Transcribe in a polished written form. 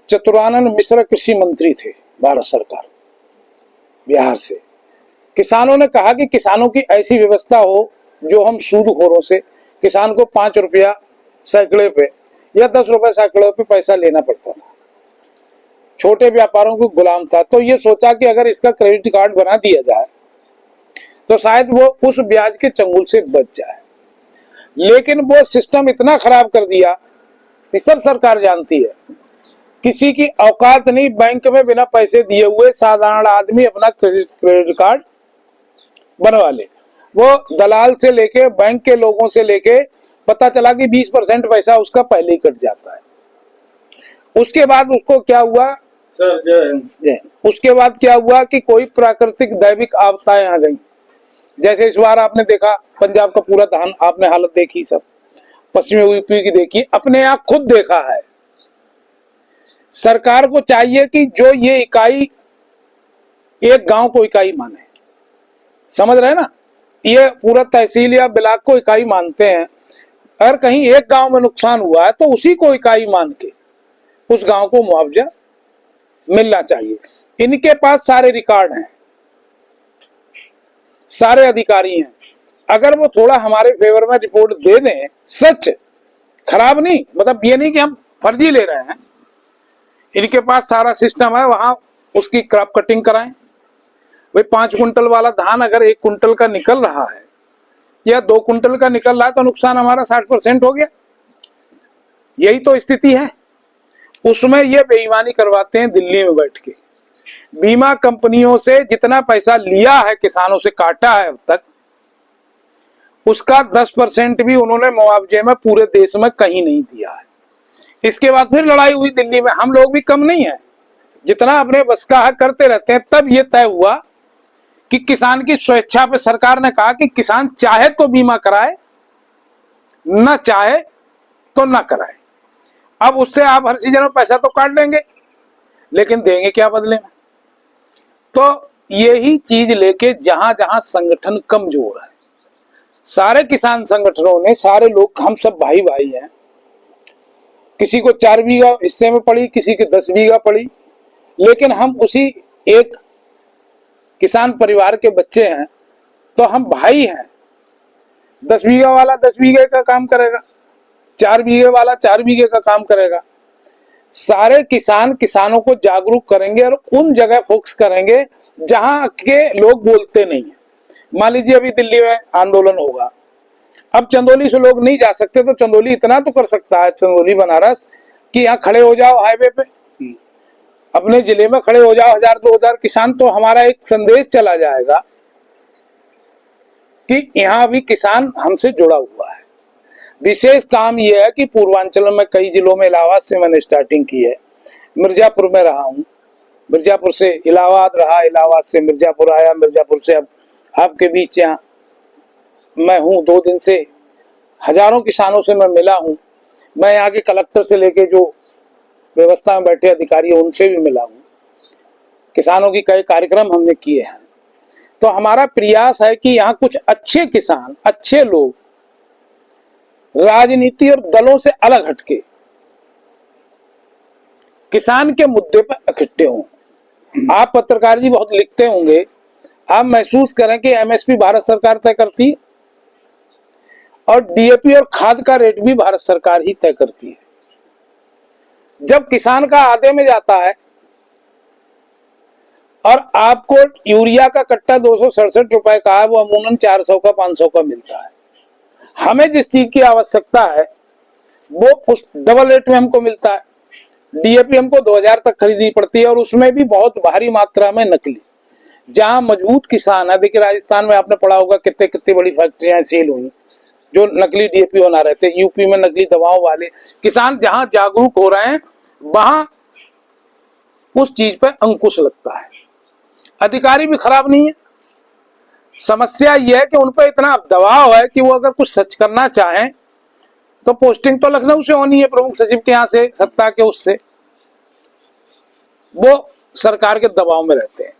चतुरानंद मिश्रा कृषि मंत्री थे भारत सरकार, बिहार से। किसानों ने कहा कि किसानों की ऐसी व्यवस्था हो जो हम सूदखोरों से किसान को 5 रुपया सैकड़े पे या 10 रुपए सैकड़े पे पैसा लेना पड़ता था, छोटे व्यापारों को गुलाम था। तो ये सोचा कि अगर इसका क्रेडिट कार्ड बना दिया जाए तो शायद वो उस ब्याज के चंगुल से बच जाए। लेकिन वो सिस्टम इतना खराब कर दिया कि सब सरकार जानती है, किसी की औकात नहीं बैंक में बिना पैसे दिए हुए साधारण आदमी अपना क्रेडिट कार्ड बनवा ले। वो दलाल से लेके बैंक के लोगों से लेके पता चला कि 20% पैसा उसका पहले ही कट जाता है। उसके बाद उसको क्या हुआ सर, उसके बाद क्या हुआ कि कोई प्राकृतिक दैविक आपदाएं आ गई। जैसे इस बार आपने देखा पंजाब का पूरा धान, आपने हालत देखी, सब पश्चिमी यूपी की देखी, अपने आप खुद देखा है। सरकार को चाहिए कि जो ये इकाई एक गांव को इकाई माने, समझ रहे ना, ये पूरा तहसील या ब्लॉक को इकाई मानते हैं। अगर कहीं एक गांव में नुकसान हुआ है तो उसी को इकाई मान के उस गांव को मुआवजा मिलना चाहिए। इनके पास सारे रिकॉर्ड हैं, सारे अधिकारी हैं। अगर वो थोड़ा हमारे फेवर में रिपोर्ट दे दें, सच खराब नहीं, मतलब ये नहीं कि हम फर्जी ले रहे हैं, इनके पास सारा सिस्टम है, वहां उसकी क्रॉप कटिंग कराएं। भाई 5 कुंटल वाला धान अगर 1 कुंटल का निकल रहा है या 2 कुंटल का निकल रहा है तो नुकसान हमारा 60% हो गया। यही तो स्थिति है। उसमें ये बेईमानी करवाते हैं दिल्ली में बैठ के। बीमा कंपनियों से जितना पैसा लिया है, किसानों से काटा है अब तक, उसका 10% भी उन्होंने मुआवजे में पूरे देश में कहीं नहीं दिया है। इसके बाद फिर लड़ाई हुई दिल्ली में। हम लोग भी कम नहीं है, जितना अपने बस का है करते रहते हैं। तब ये तय हुआ कि किसान की स्वेच्छा पे सरकार ने कहा कि किसान चाहे तो बीमा कराए, न चाहे तो न कराए। अब उससे आप हर सीजन में पैसा तो काट लेंगे, लेकिन देंगे क्या बदले में? तो यही चीज लेके जहां जहां संगठन कमजोर है, सारे किसान संगठनों ने, सारे लोग, हम सब भाई भाई हैं। किसी को 4 बीघा हिस्से में पड़ी, किसी के 10 बीघा पड़ी, लेकिन हम उसी एक किसान परिवार के बच्चे हैं, तो हम भाई हैं। 10 बीघा वाला 10 बीघे का काम करेगा, 4 बीघे वाला 4 बीघे का काम करेगा। सारे किसान किसानों को जागरूक करेंगे और उन जगह फोकस करेंगे जहां के लोग बोलते नहीं है। मान लीजिए अभी दिल्ली में आंदोलन होगा, अब चंदौली से लोग नहीं जा सकते, तो चंदौली इतना तो कर सकता है, चंदौली बनारस, कि यहाँ खड़े हो जाओ हाईवे पे, अपने जिले में खड़े हो जाओ 1000-2000 किसान, तो हमारा एक संदेश चला जाएगा कि यहाँ भी किसान हमसे जुड़ा हुआ है। विशेष काम यह है कि पूर्वांचल में कई जिलों में, इलाहाबाद से मैंने स्टार्टिंग की है, मिर्जापुर में रहा हूँ, मिर्जापुर से इलाहाबाद रहा, इलाहाबाद से मिर्जापुर आया, मिर्जापुर से अब आपके बीच यहाँ मैं हूँ। 2 दिन से हजारों किसानों से मैं मिला हूँ। मैं यहाँ के कलेक्टर से लेके जो व्यवस्था में बैठे अधिकारी हैं उनसे भी मिला हूँ। किसानों की कई कार्यक्रम हमने किए हैं। तो हमारा प्रयास है कि यहाँ कुछ अच्छे किसान, अच्छे लोग राजनीति और दलों से अलग हटके किसान के मुद्दे पर इकट्ठे हों। आप पत्रकार जी बहुत लिखते होंगे, आप महसूस करें कि एमएसपी भारत सरकार तय करती है और डीएपी और खाद का रेट भी भारत सरकार ही तय करती है। जब किसान का आधे में जाता है और आपको यूरिया का कट्टा 267 रुपए का है, वो अमूमन 400 का 500 का मिलता है। हमें जिस चीज की आवश्यकता है वो उस डबल रेट में हमको मिलता है। डीएपी हमको 2000 तक खरीदनी पड़ती है और उसमें भी बहुत भारी मात्रा में नकली। जहां मजबूत किसान है, देखिए राजस्थान में आपने पढ़ा होगा कितने कितने बड़ी फैक्ट्रियां सेल हुई जो नकली डीएपी बना रहे थे। यूपी में नकली दवाओं वाले किसान जहां जागरूक हो रहे हैं वहां उस चीज पर अंकुश लगता है। अधिकारी भी खराब नहीं है, समस्या यह है कि उन पर इतना दबाव है कि वो अगर कुछ सच करना चाहें तो पोस्टिंग तो लखनऊ से होनी है, प्रमुख सचिव के यहाँ से, सत्ता के उससे, वो सरकार के दबाव में रहते हैं।